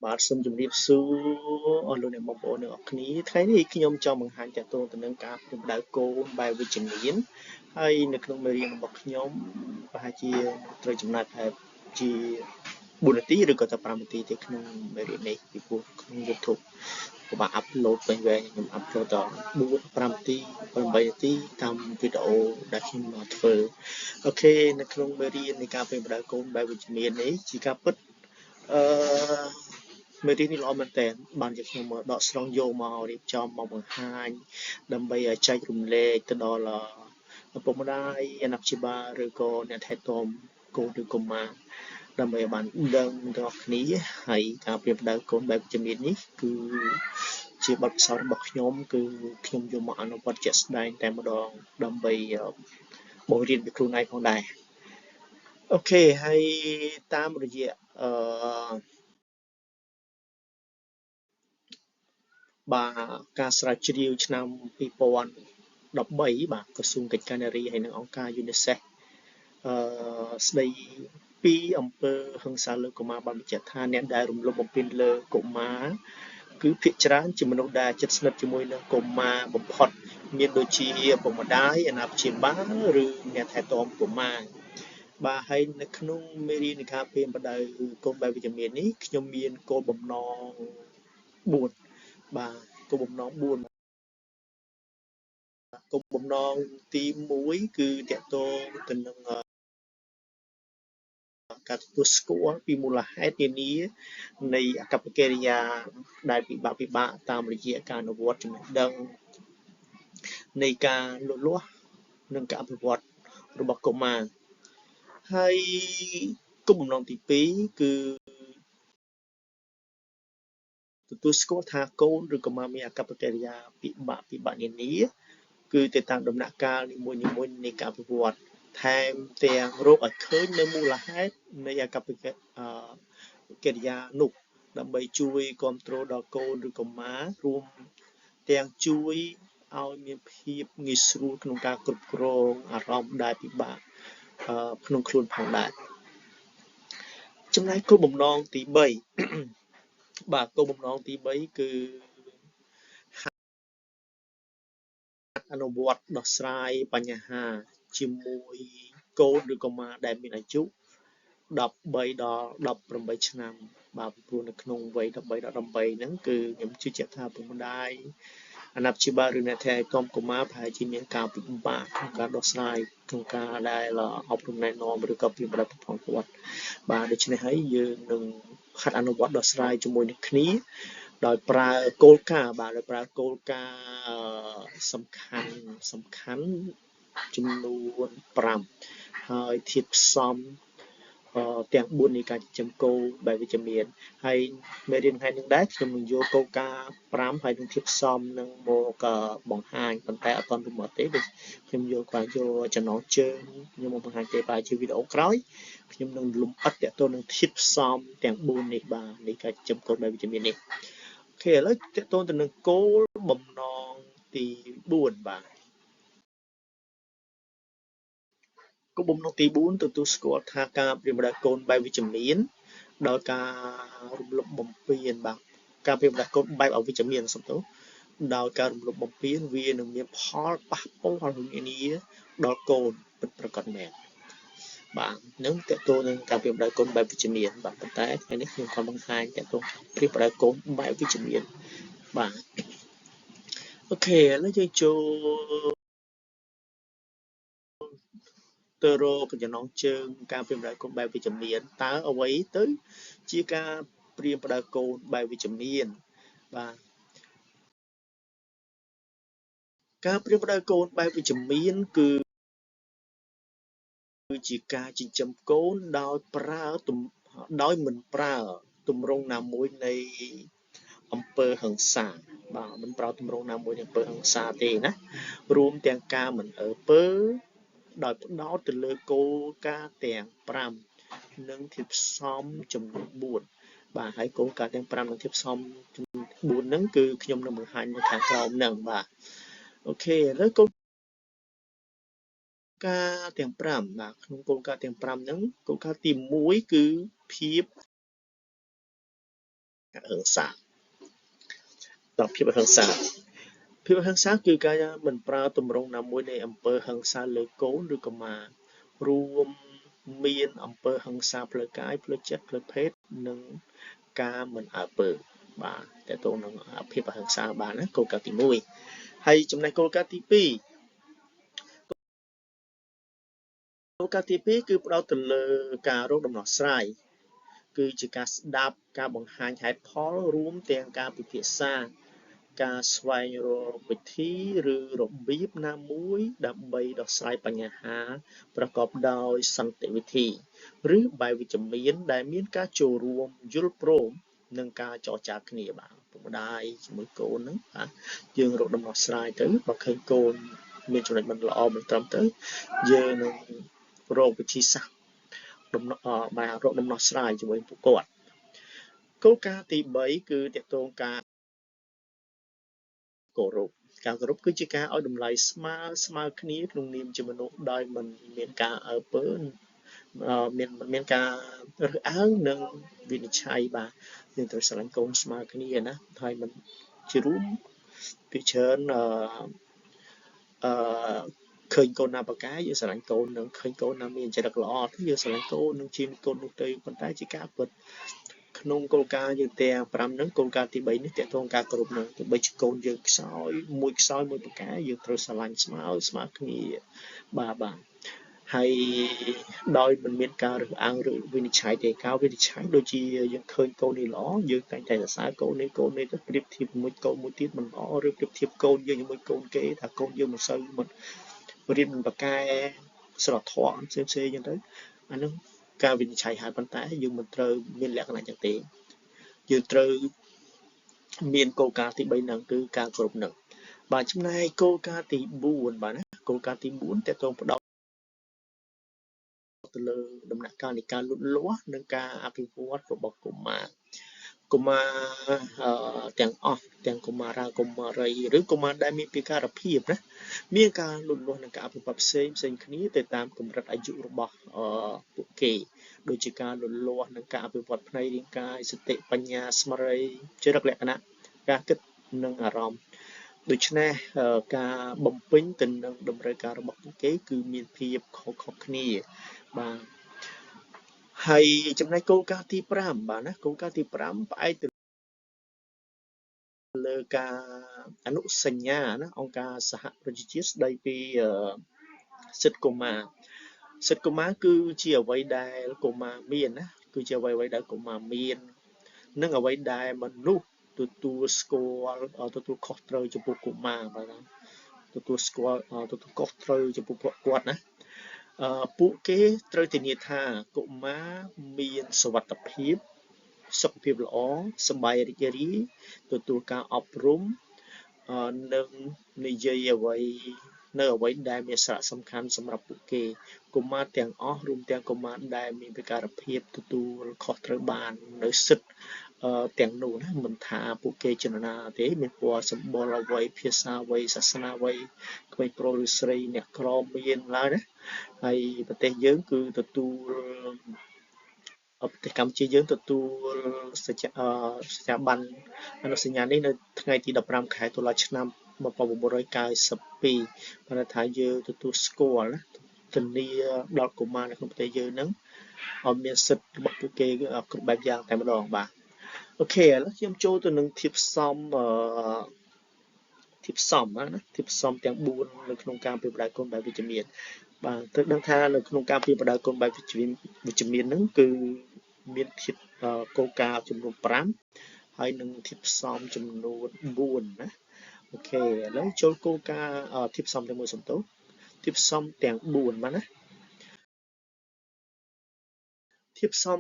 បាទសូមជម្រាបសួរអស់លោកអ្នកបងប្អូនទាំងអស់គ្នាថ្ងៃនេះខ្ញុំចង់បង្ហាញតទៅទៅនឹងការផ្ដៅគោលបែបវិជ្ជមានហើយនៅក្នុងមេរៀនរបស់ខ្ញុំប្រហែលជាត្រូវចំណាយប្រហែលជា4នាទីឬក៏តែ5នាទីទេក្នុងមេរៀននេះពីព្រោះក្នុង YouTube ពិបាកអាប់ឡូតវែងខ្ញុំអាប់ឡូតដល់4 5នាទី8នាទីតាមវីដេអូដែលខ្ញុំមកធ្វើអូខេនៅក្នុងមេរៀននៃការផ្ដៅគោលបែបវិជ្ជមាននេះជាការពិតអឺមេរៀននេះល្អមែនតើបានជាខ្ញុំដកស្រង់យកមករៀបចំមកបង្ហាញដើម្បីចែករំលែកទៅដល់ឪពុកម្ដាយអាណាព្យាបាលឬក៏អ្នកថែទាំកូនឬកុមារដើម្បីឲ្យបានដឹងទាំងអស់គ្នាហើយការប្រៀបផ្ដៅកូនបែបវិជ្ជមាននេះគឺជាបទពិសោធន៍របស់ខ្ញុំគឺខ្ញុំយកមកអនុវត្តជាក់ស្ដែងតែម្ដងដើម្បីបង្រៀនពីខ្លួនឯងផងដែរអូខេហើយតាមរយៈបាទការស្រាវជ្រាវឆ្នាំ2013បាទក្រសួងកិច្ចការនារីហើយនិងអង្គការ UNICEF ស្ដីពីអំពើហិង្សាលើកុមារបានបញ្ជាក់ថាអ្នកដែលរំលោភបំពានលើកុមារគឺភាគច្រើនជាមនុស្សដែលជិតស្និទ្ធជាមួយនឹងកុមារបំផុតមានដូចជាឪពុកម្ដាយអាណាព្យាបាលឬអ្នកថែទាំកុមារបាទហើយនៅក្នុងមេរៀននៃការផ្ដៅកូនបែបវិជ្ជមាននេះខ្ញុំមានគោលបំណង4បាទគោលបំណង4គោលបំណងទី1គឺតកតងទៅនឹងការទទួលស្គាល់ពីមូលហេតុនានានៃអកប្បកិរិយាដែលពិបាកតាមរយៈការអនុវត្តចំណេះដឹងនៃការលូតលាស់និងការអភិវឌ្ឍរបស់កុមារហើយគោលបំណងទី2គឺទទួលស្គាល់ថាកូនឬកុមារមានអកប្បកិរិយាពិបាកនានាគឺទៅតាមដំណាក់កាលនីមួយៗនៃការអភិវឌ្ឍថែមទាំងរកឲ្យឃើញនៅមូលហេតុនៃអកប្បកិរិយានោះដើម្បីជួយគ្រប់គ្រងដល់កូនឬកុមាររួមទាំងជួយឲ្យមានភាពងាយស្រួលក្នុងការគ្រប់គ្រងអារម្មណ៍ដែលពិបាកក្នុងខ្លួនផងដែរចំណែកគោលបំណងទី3បាទគោលបំណងទី3គឺអនុវត្តដោះស្រាយបញ្ហាជាមួយកូនឬកុមារដែលមានអាយុ13ដល់18ឆ្នាំបាទព្រោះនៅក្នុងវ័យ13ដល់18ហ្នឹងគឺខ្ញុំជឿជាក់ថាពុកម្ដាយអាណាព្យាបាលឬអ្នកថែទាំកុមារប្រហែលជាមានការពិបាកក្នុងការដោះស្រាយក្នុងការដែលអប់រំណែនាំឬក៏ពីបដិប្រព័ន្ធបាទដូច្នេះហើយយើងនឹងហាត់អនុវត្តដោះស្រាយជាមួយនឹងគ្នាដោយប្រើគោលការណ៍បាទដោយប្រើគោលការណ៍សំខាន់ចំនួន5ហើយធៀបផ្សំទាំង4នៃការចិញ្ចឹមគោបែបវិជ្ជមានហើយមេរៀនថ្ងៃនេះដែរខ្ញុំនឹងយកគោលការណ៍5ហើយនឹងធៀបផ្សំនឹងមកបង្ហាញប៉ុន្តែអត់ទាន់រួមអត់ទេដូចខ្ញុំយកចំណងជើងខ្ញុំមកបង្ហាញទេបាទជាវីដេអូក្រោយខ្ញុំនឹងលម្អិតតទៅនឹងធៀបផ្សំទាំង4នេះបាទនៃការចិញ្ចឹមគោបែបវិជ្ជមាននេះអូខេឥឡូវតទៅទៅនឹងគោលបំណងទី4បាទគោលបំណងទី4ទទួលស្គាល់ថាការប្រៀនប្រដៅកូនបែបវិជ្ជមានដោយការរំលោភបំពានបាទការប្រៀនប្រដៅកូនបែបអវិជ្ជមានសំទោសដោយការរំលោភបំពានវានឹងមានផលប៉ះពាល់នានាដល់កូនពិតប្រាកដមែនបាទនឹងតទៅនឹងការប្រៀនប្រដៅកូនបែបវិជ្ជមានបាទប៉ុន្តែថ្ងៃនេះខ្ញុំគាត់បង្ហាញតទៅប្រៀនប្រដៅកូនបែបវិជ្ជមានបាទអូខេឥឡូវយើងចូលទៅរកចំណងជើងការប្រៀនប្រដៅកូនបែបវិជ្ជមានតើអ្វីទៅជាការប្រៀនប្រដៅកូនបែបវិជ្ជមានបាទការប្រៀនប្រដៅកូនបែបវិជ្ជមានគឺជាការចិញ្ចឹមកូនដោយមិនប្រើទម្រង់ណាមួយនៃអំពើហិង្សាបាទមិនប្រើទម្រង់ណាមួយនៃអំពើហិង្សាទេណារួមទាំងការមិនអើពើដោយផ្ដោតទៅលើគោលការណ៍ទាំង5និងធាតុផ្សំចំនួន4បាទហើយគោលការណ៍ទាំង5និងធាតុផ្សំចំនួន4ហ្នឹងគឺខ្ញុំនឹងបង្ហាញនៅខាងក្រោមហ្នឹងបាទអូខេឥឡូវគោលការណ៍ទាំង5បាទក្នុងគោលការណ៍ទាំង5ហ្នឹងគោលការណ៍ទី1គឺភាព ហិង្សាដល់ភាពហិង្សាភាពហិង្សាគឺការមិនប្រើទម្រង់ណាមួយនៃអំពើហិង្សាលើកូនឬកុមាររួមមានអំពើហិង្សាផ្លូវកាយផ្លូវចិត្តផ្លូវភេទនិងការមិនអើពើបាទតើតើនឹងភាពហិង្សាបានណាគោលការណ៍ទី1ហើយចំណែកគោលការណ៍ទី2គោលការណ៍ទី2គឺផ្ដោតទៅលើការរកដំណោះស្រាយគឺជាការស្ដាប់ការបង្ហាញហេតុផលរួមទាំងការពិភាក្សាការស្វែងរកវិធីឬរបៀបណាមួយដើម្បីដោះស្រាយបញ្ហាប្រកបដោយសន្តិវិធីឬបែបវិជ្ជមានដែលមានការចូលរួមយល់ព្រមនិងការចរចាគ្នាបាទពុកម្ដាយជាមួយកូនហ្នឹងបាទយើងរកដំណោះស្រាយទៅបើឃើញកូនមានចំណុចមិនល្អមិនត្រឹមត្រូវយើងនឹងរកវិធីសាស្ត្ររកដំណោះស្រាយជាមួយពួកគាត់គោលការណ៍ទី3គឺទាក់ទងការគោរពគឺជាការឲ្យតម្លៃស្មើគ្នាក្នុងនាមជាមនុស្សដោយមិនមានការអើពើមានការរើសអើងនិងវិនិច្ឆ័យបាទយើងត្រូវស្រឡាញ់កូនស្មើគ្នាណាហើយមិនជារួមពីច្រើនឃើញកូនណាប្រកែយើងស្រឡាញ់កូននឹងឃើញកូនណាមានចរិតល្អយើងស្រឡាញ់កូននឹងជាកូននោះទៅប៉ុន្តែជាការពិតក្នុងគោលការណ៍យើងទាំង5ហ្នឹងគោលការណ៍ទី3នេះទាក់ទងការគោរពនឹងទោះបីជាកូនយើងខ្សោយមួយប្រកែយើងត្រូវស្រឡាញ់ស្មើគ្នាបាទហើយដោយមិនមានការរើសអើងឬវិនិច្ឆ័យទេការវិនិច្ឆ័យដូចជាយើងឃើញកូននេះល្អយើងតែងតែសរសើរកូននេះទៅប្រៀបធៀបជាមួយកូនមួយទៀតមិនល្អឬប្រៀបធៀបកូនយើងជាមួយកូនគេថាកូនយើងមិនសូវមិនរៀនមិនប្រកែស្រធម៌ផ្សេងអញ្ចឹងទៅអានឹងការវិនិច្ឆ័យហើយប៉ុន្តែយើងមិនត្រូវមានលក្ខណៈយ៉ាងទេយើងត្រូវមានគោលការណ៍ទី3ហ្នឹងគឺការគោរពនឹងបាទចំណែកគោលការណ៍ទី4បាទណាគោលការណ៍ទី4តើតើផ្ដោតទៅលើដំណាក់កាលនៃការលូតលាស់និងការអភិវឌ្ឍរបស់កុមារទាំងអស់ទាំងកុមារាកុមារីឬកុមារដែលមានពិការភាពណាមានការលូតលាស់និងការអភិវឌ្ឍផ្សេងគ្នាទៅតាមកម្រិតអាយុរបស់ពួកគេដូចជាការលូតលាស់និងការអភិវឌ្ឍផ្នែករាងកាយសតិបញ្ញាស្មារតីចរិតលក្ខណៈការគិតនិងអារម្មណ៍ដូច្នេះការបំពេញទៅនឹងតម្រូវការរបស់ពួកគេគឺមានភាពខុសគ្នាបាទហើយចំណែកគោលការណ៍ទី5បាទណាគោលការណ៍ទី5ផ្អែកទៅលើការអនុសញ្ញាណាអង្គការសហប្រជាជាតិស្ដីពីសិទ្ធិកុមារគឺជាអ្វីដែលកុមារមានណាគឺជាអ្វីដែលកុមារមាននិងអ្វីដែលមនុស្សទទួលស្គាល់ទទួលខុសត្រូវចំពោះកុមារបាទទទួលស្គាល់ទទួលខុសត្រូវចំពោះពួកគាត់ណាពួកគេត្រូវធានាថាកុមារមានសុវត្ថិភាពសុខភាពល្អសប្បាយរីករាយទទួលការអប់រំនិងនិយាយអ្វីដែលមានសារៈសំខាន់សម្រាប់ពួកគេកុមារទាំងអស់រួមទាំងកុមារដែលមានពិការភាពទទួលខុសត្រូវបាននៅសិទ្ធិទាំងនោះណាមិនថាពួកគេជានរណាទេមានពណ៌សម្បុរអ្វីភាសាអ្វីសាសនាអ្វីក្មេងប្រុសឬស្រីអ្នកក្រមានឡើយណាហើយប្រទេសយើងគឺទទួលប្រទេសកម្ពុជាយើងទទួលស្ថាប័នអនុសញ្ញានេះនៅថ្ងៃទី15ខែតុលាឆ្នាំ1992បានថាយើងទទួលស្គាល់ណាធានាដល់កុមារនៅក្នុងប្រទេសយើងហ្នឹងឲ្យមានសិទ្ធិរបស់ពួកគេគ្រប់បែបយ៉ាងតែម្ដងបាទអូខេឥឡូវខ្ញុំចូលទៅនឹងធៀបសំណាធៀបសំទាំង4នៅក្នុងការពិភាក្សាកូនបែបវិជ្ជមានបាទត្រូវដឹងថានៅក្នុងការពិភាក្សាកូនបែបវិជ្ជមានហ្នឹងគឺមានធៀបគោលការណ៍ចំនួន5ហើយនឹងធៀបផ្សំចំនួន4ណាអូខេឥឡូវចូលគោលការណ៍ធៀបផ្សំទាំង1សំទោសធៀបផ្សំទាំង4បាទណាធៀបផ្សំ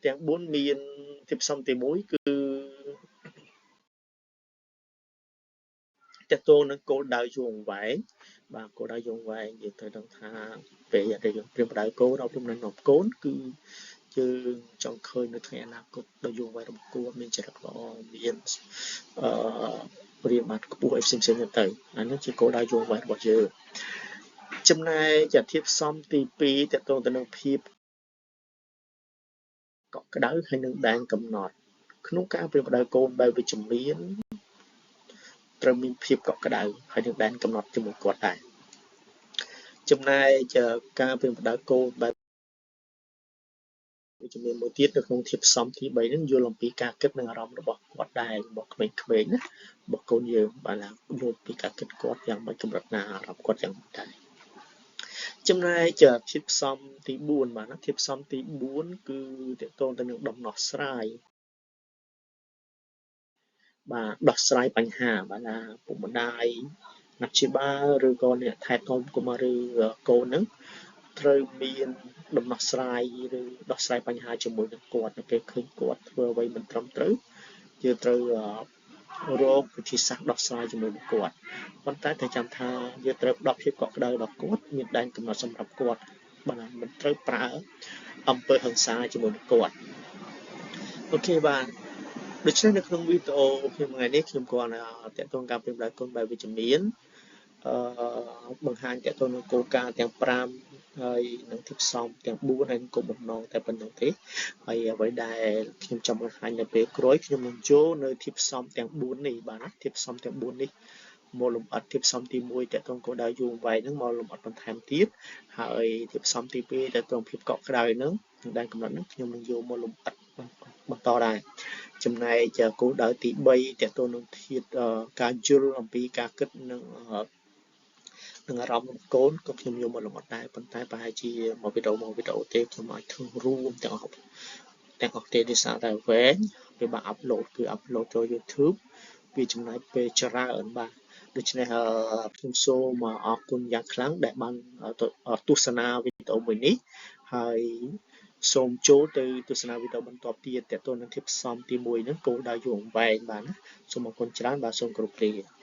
ទាំង4មានធៀបផ្សំទី1គឺតកតងនឹងគោលដៅយូរអង្វែងបាទគោលដៅយូរអង្វែងយើងត្រូវដឹងថាពេលដែលយើងព្រៀបដៅកូនអប់រំណែនាំកូនគឺយើងចង់ឃើញនៅថ្ងៃអនាគតដ៏យូរអង្វែងរបស់កូនមានចរិតល្អមានរៀនបានខ្ពស់អីផ្សេងៗទៅអានេះជាគោលដៅយូរអង្វែងរបស់យើងចំណែកធៀបផ្សំទី2តកតងទៅនឹងភាពកក់ក្ដៅហើយនឹងដែនកំណត់ ក្នុងការប្រែកូនបែបវិជ្ជមានត្រូវមានភាពកក់ក្ដៅហើយនឹងដែនកំណត់ជាមួយគាត់ដែរចំណែកការប្រែកូនបែបវិជ្ជមានមួយទៀតនៅក្នុងធាតុផ្សំទី3ហ្នឹងយល់អំពីការគិតនិងអារម្មណ៍របស់គាត់ដែររបស់ក្មេងៗណារបស់កូនយើងបាទយល់ពីការគិតគាត់យ៉ាងម៉េចកម្រិតណាអារម្មណ៍គាត់យ៉ាងម៉េចដែរចំណែកធាតុផ្សំទី4បាទណាធាតុផ្សំទី4គឺតកតងទៅនឹងដំណោះស្រាយបាទដោះស្រាយបញ្ហាបាទណាពុកម្ដាយអ្នកព្យាបាលឬក៏អ្នកថែទាំកុមារឬកូនហ្នឹងត្រូវមានដំណោះស្រាយឬដោះស្រាយបញ្ហាជាមួយនឹងគាត់នៅពេលឃើញគាត់ធ្វើអ្វីមិនត្រឹមត្រូវយើងត្រូវរកវិធីសាស្ត្រដោះស្រាយជាមួយនឹងគាត់ប៉ុន្តែតែចាំថាយើងត្រូវផ្ដល់ភាពកក់ក្ដៅដល់គាត់មានដែនកំណត់សម្រាប់គាត់បាទមិនត្រូវប្រើអំពើហិង្សាជាមួយនឹងគាត់អូខេបាទដូច្នេះនៅក្នុងវីដេអូខ្ញុំថ្ងៃនេះខ្ញុំគាត់តកតងការប្រែកូនបែបវិជ្ជមានបង្ហាញតកតងនឹងគោលការណ៍ទាំង5ហើយនឹងធាតុផ្សំទាំង4ហើយគោលបំណងតែប៉ុណ្្នឹងទេហើយអ្វីដែលខ្ញុំចង់បង្ហាញនៅពេលក្រោយខ្ញុំនឹងចូលនៅធាតុផ្សំទាំង4នេះបាទណាធាតុផ្សំទាំង4នេះមកលម្អិតធាតុផ្សំទី1តកតងគោលដៅយូរវែងហ្នឹងមកលម្អិតបន្ថែមទៀតហើយធាតុផ្សំទី2តកតងភាពកក់ក្ដៅហ្នឹងដែលកំណត់ហ្នឹងខ្ញុំនឹងយកមកលម្អិតបន្តដែរចំណែកគោលដៅទី3តកតងនឹងធាតុការយល់អំពីការគិតនិងអារម្មណ៍របស់កូនក៏ខ្ញុំយកមកលម្អិតដែរប៉ុន្តែប្រហែលជាមួយវីដេអូទេខ្ញុំអាចធ្វើរួមទាំងអស់ទេដោយសារតែវែងវាបានអាប់ឡូតចូល YouTube វាចំណាយពេលច្រើនបាទដូច្នេះខ្ញុំសូមអរគុណយ៉ាងខ្លាំងដែលបានទស្សនាវីដេអូមួយនេះហើយសូមចូលទៅទស្សនាវីដេអូបន្តទៀតទាក់ទងនឹងធាតុផ្សំទី1ហ្នឹងគោលដៅយូរអង្វែងបាទណាសូមអរគុណច្រើនបាទសូមគោរពលា